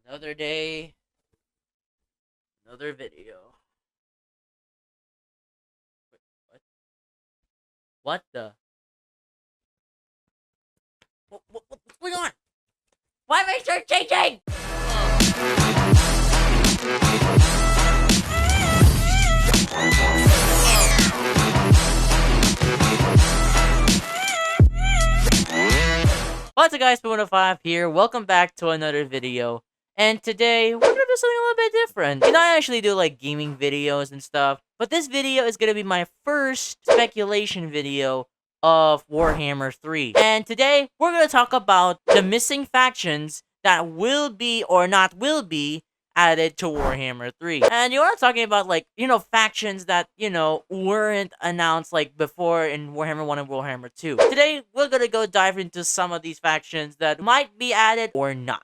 Another day, another video. Wait, what? What the? What's going on? Why am I start changing? What's up, guys? 105 here. Welcome back to another video. And today, we're gonna do something a little bit different. I actually do like gaming videos and stuff, but this video is gonna be my first speculation video of Warhammer 3. And today, we're gonna talk about the missing factions that will be or not will be added to Warhammer 3. And you are talking about like, factions that, weren't announced like before in Warhammer 1 and Warhammer 2. Today, we're gonna go dive into some of these factions that might be added or not.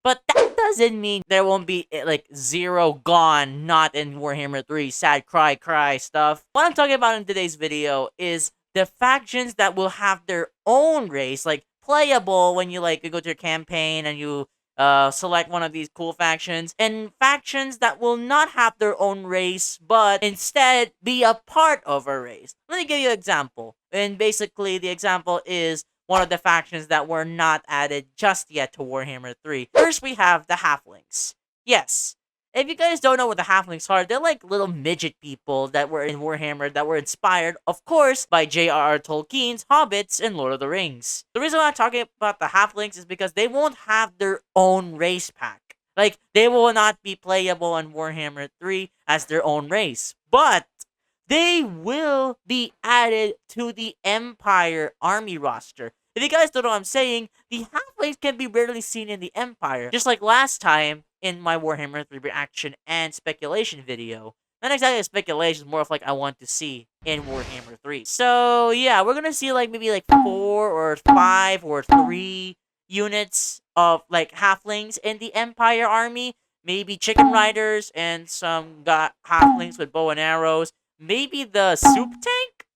But that doesn't mean there won't be like zero gone, not in Warhammer 3, sad cry stuff. What I'm talking about in today's video is the factions that will have their own race, like playable when you like go to your campaign and you select one of these cool factions, and factions that will not have their own race, but instead be a part of a race. Let me give you an example. And basically, the example is one of the factions that were not added just yet to Warhammer 3. First, we have the Halflings. Yes. If you guys don't know what the Halflings are, they're like little midget people that were in Warhammer that were inspired, of course, by J.R.R. Tolkien's Hobbits and Lord of the Rings. The reason why I'm talking about the Halflings is because they won't have their own race pack. Like, they will not be playable in Warhammer 3 as their own race. But they will be added to the Empire army roster. If you guys don't know what I'm saying, the Halflings can be rarely seen in the Empire. Just like last time in my Warhammer 3 reaction and speculation video. Not exactly a speculation, more of like I want to see in Warhammer 3. So yeah, we're gonna see like maybe like 4 or 5 or 3 units of like Halflings in the Empire army. Maybe chicken riders and some Halflings with bow and arrows. Maybe the soup tank?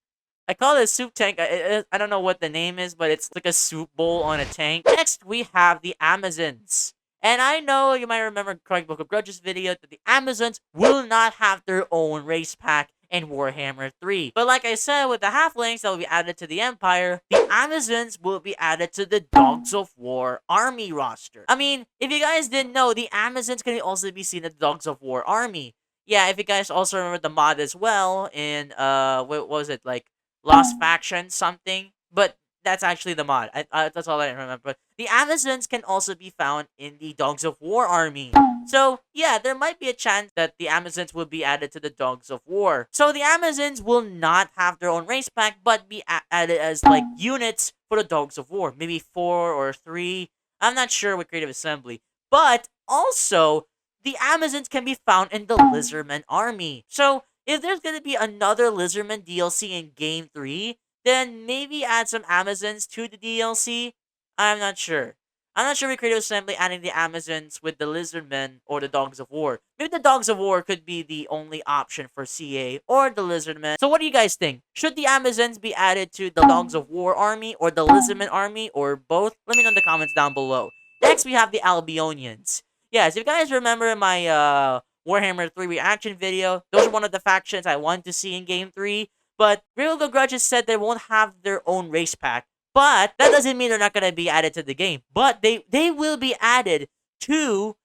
I call it a soup tank. I don't know what the name is, but it's like a soup bowl on a tank. Next, we have the Amazons. And I know you might remember Chronic Book of Grudges video that the Amazons will not have their own race pack in Warhammer 3. But like I said, with the Halflings that will be added to the Empire, the Amazons will be added to the Dogs of War army roster. I mean, if you guys didn't know, the Amazons can also be seen in the Dogs of War army. Yeah, if you guys also remember the mod as well in, what was it, like, Lost Faction something? But that's actually the mod. That's all I remember. But the Amazons can also be found in the Dogs of War army. So, yeah, there might be a chance that the Amazons will be added to the Dogs of War. So, the Amazons will not have their own race pack, but be added as, like, units for the Dogs of War. Maybe 4 or 3. I'm not sure with Creative Assembly. But, also, the Amazons can be found in the Lizardmen army. So, if there's going to be another Lizardmen DLC in Game 3, then maybe add some Amazons to the DLC? I'm not sure. I'm not sure with Creative Assembly adding the Amazons with the Lizardmen or the Dogs of War. Maybe the Dogs of War could be the only option for CA or the Lizardmen. So what do you guys think? Should the Amazons be added to the Dogs of War army or the Lizardmen army or both? Let me know in the comments down below. Next, we have the Albionians. Yes, if you guys remember my Warhammer 3 reaction video, those are one of the factions I want to see in Game 3. But Real Good Grudges said they won't have their own race pack. But that doesn't mean they're not going to be added to the game. But they will be added to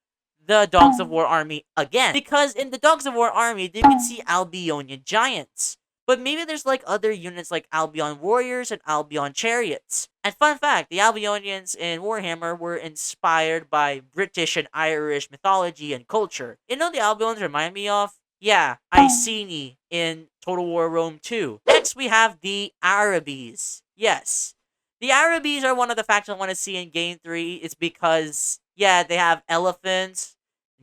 the Dogs of War army again. Because in the Dogs of War army, you can see Albionian Giants. But maybe there's like other units like Albion Warriors and Albion Chariots. And fun fact, the Albionians in Warhammer were inspired by British and Irish mythology and culture. You know the Albions remind me of? Yeah, Iceni in Total War Rome 2. Next, we have the Arabys. Yes. The Arabys are one of the factions I want to see in Game 3. It's because, yeah, they have elephants,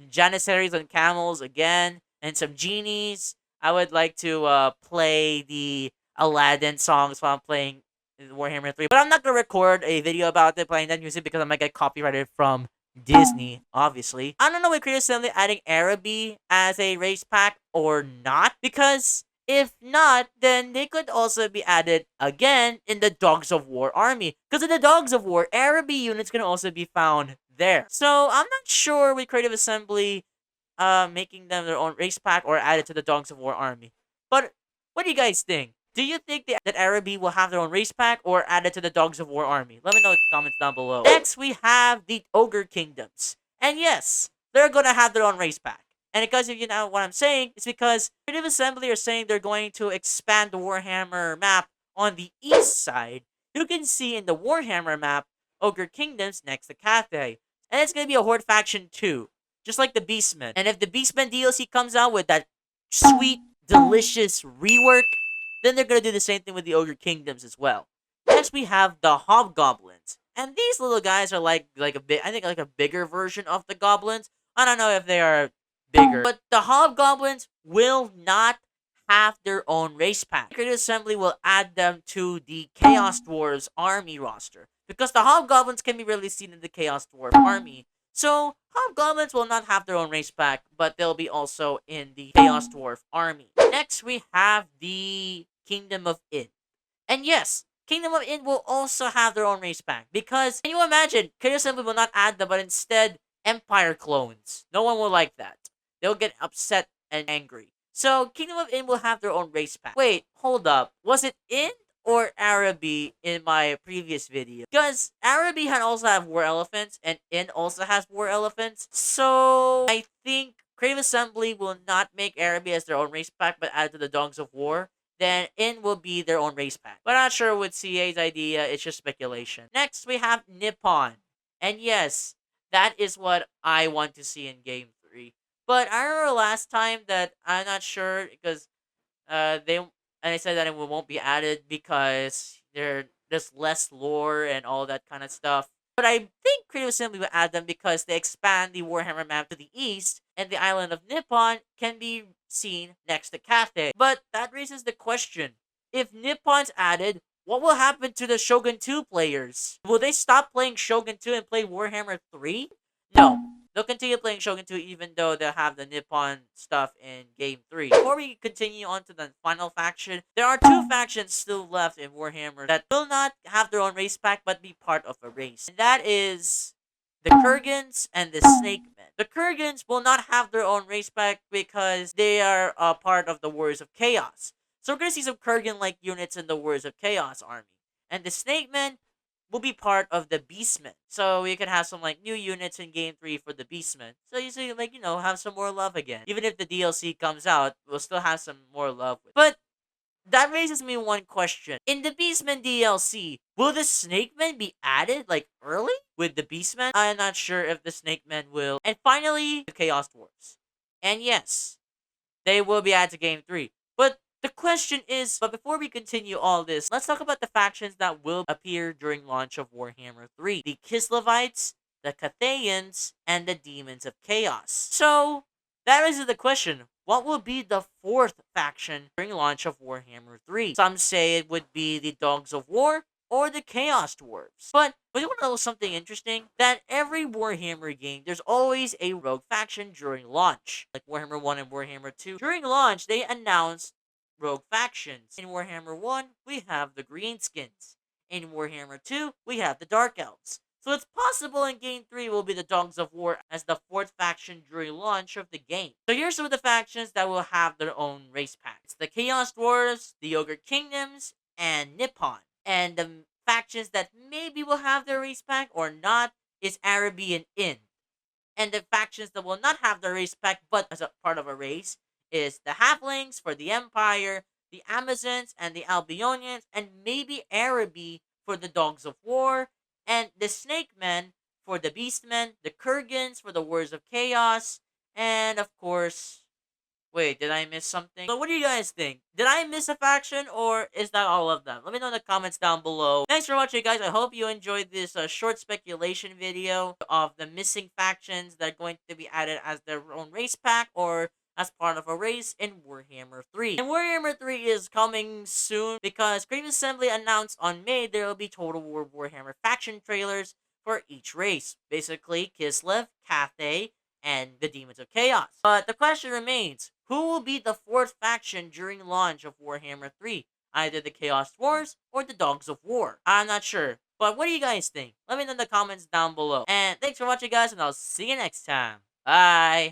janissaries on camels again, and some genies. I would like to play the Aladdin songs while I'm playing Warhammer 3. But I'm not going to record a video about it playing that music because I might get copyrighted from Disney, obviously. I don't know if Creative Assembly adding Araby as a race pack or not. Because if not, then they could also be added again in the Dogs of War army. Because in the Dogs of War, Araby units can also be found there. So I'm not sure with Creative Assembly making them their own race pack or added to the Dogs of War army. But what do you guys think? Do you think that Araby will have their own race pack or added to the Dogs of War army? Let me know in the comments down below. Next, we have the Ogre Kingdoms. And yes, they're gonna have their own race pack. And because if you know what I'm saying, it's because Creative Assembly are saying they're going to expand the Warhammer map on the east side. You can see in the Warhammer map, Ogre Kingdoms next to Cathay. And it's gonna be a Horde faction too. Just like the Beastmen. And if the Beastmen DLC comes out with that sweet, delicious rework, then they're gonna do the same thing with the Ogre Kingdoms as well. Next, we have the Hobgoblins. And these little guys are like a bit, I think like a bigger version of the goblins. I don't know if they are bigger. But the Hobgoblins will not have their own race pack. Creative Assembly will add them to the Chaos Dwarves army roster. Because the Hobgoblins can be really seen in the Chaos Dwarf army. So, Hobgoblins will not have their own race pack, but they'll be also in the Chaos Dwarf army. Next, we have the Kingdom of Id. And yes, Kingdom of Id will also have their own race pack. Because, can you imagine, Creative Assembly will not add them, but instead, Empire clones. No one will like that. They'll get upset and angry. So, Kingdom of Id will have their own race pack. Wait, hold up. Was it Id or Araby in my previous video? Because Araby had also have war elephants, and Id also has war elephants. So, I think Creative Assembly will not make Araby as their own race pack, but add to the Dogs of War. Then Id will be their own race pack. But I'm not sure with CA's idea, it's just speculation. Next, we have Nippon. And yes, that is what I want to see in Game 3. But I remember last time that I'm not sure because they said that it won't be added because there's less lore and all that kind of stuff. But I think Creative Assembly will add them because they expand the Warhammer map to the east, and the island of Nippon can be seen next to Cathay. But that raises the question, if Nippon's added, what will happen to the Shogun 2 players? Will they stop playing Shogun 2 and play Warhammer 3? No. They'll continue playing Shogun 2 even though they'll have the Nippon stuff in Game 3. Before we continue on to the final faction, there are two factions still left in Warhammer that will not have their own race pack but be part of a race. And that is the Kurgans and the Snakemen. The Kurgans will not have their own race pack because they are a part of the Warriors of Chaos. So we're going to see some Kurgan-like units in the Warriors of Chaos army. And the Snakemen will be part of the Beastmen. So we can have some like new units in Game 3 for the Beastmen. So you see, like, you know, have some more love again. Even if the DLC comes out, we'll still have some more love with it. But that raises me one question. In the Beastmen DLC, will the Snakemen be added like early with the Beastmen? I'm not sure if the Snakemen will. And finally, the Chaos Dwarfs. And yes, they will be added to Game 3. But the question is, but before we continue all this, let's talk about the factions that will appear during launch of Warhammer 3. The Kislevites, the Cathayans, and the Demons of Chaos. So, that raises the question, what will be the fourth faction during launch of Warhammer 3? Some say it would be the Dogs of War or the Chaos Dwarves. But you want to know something interesting? That every Warhammer game, there's always a rogue faction during launch. Like Warhammer 1 and Warhammer 2. During launch, they announced rogue factions. In Warhammer 1, we have the Greenskins. In Warhammer 2, we have the Dark Elves. So it's possible in Game 3 will be the Dogs of War as the fourth faction during launch of the game. So here's some of the factions that will have their own race packs. The Chaos Dwarves, the Ogre Kingdoms, and Nippon. And the factions that maybe will have their race pack or not is Araby and Id. And the factions that will not have their race pack but as a part of a race is the Halflings for the Empire, the Amazons and the Albionians, and maybe Araby for the Dogs of War, and the Snakemen for the Beastmen, the Kurgans for the Warriors of Chaos, and of course, wait, did I miss something? So what do you guys think? Did I miss a faction or is that all of them? Let me know in the comments down below. Thanks for watching, guys. I hope you enjoyed this short speculation video of the missing factions that are going to be added as their own race pack or as part of a race in Warhammer 3. And Warhammer 3 is coming soon because Creative Assembly announced on May there will be Total War Warhammer faction trailers for each race. Basically, Kislev, Cathay, and the Demons of Chaos. But the question remains, who will be the fourth faction during launch of Warhammer 3? Either the Chaos Dwarves or the Dogs of War. I'm not sure. But what do you guys think? Let me know in the comments down below. And thanks for watching, guys, and I'll see you next time. Bye!